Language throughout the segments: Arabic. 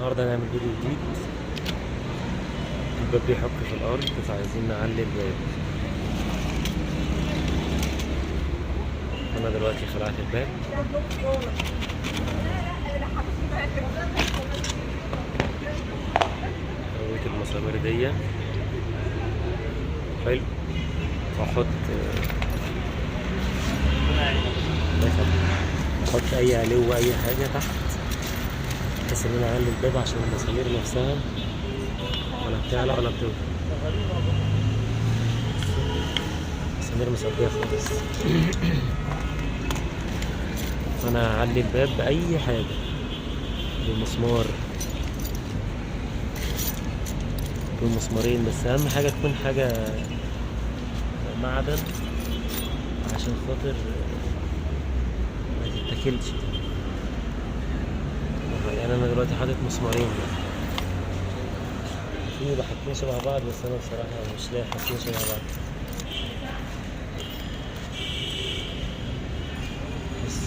النهارده هنعمل فيديو جديد. الباب بيحك في الارض فعايزين نعلي الباب. انا دلوقتي خلعت الباب، سويت المسامير دي حلو، واحط احط اي علو اي حاجه تحت بحيث ان انا اعلي الباب عشان المسامير نفسها ولا بتعلى ولا بتوطى. المسامير مسديه خالص. فانا هعلي الباب باي حاجه، بمسمار بمسمارين، بس اهم حاجه تكون حاجه معدن عشان خاطر ما تتاكلش. يعني انا دلوقتي حاطط مسمارين في بحطين شبه بعض، بس انا بصراحه مش لاقي حاطين شبه بعض. بس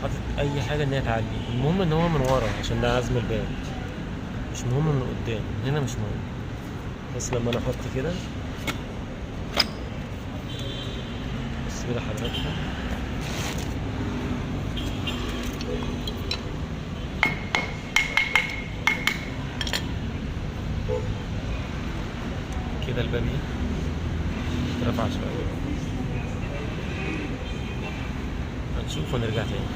حاطط اي حاجه ان هي تعلي، المهم ان هو من ورا عشان ده عزم الباب، مش مهم من قدام، هنا مش مهم. بس لما انا احط كده بس كده حضرتك كده الباب اترفع شويه، هنشوف ونرجع تاني.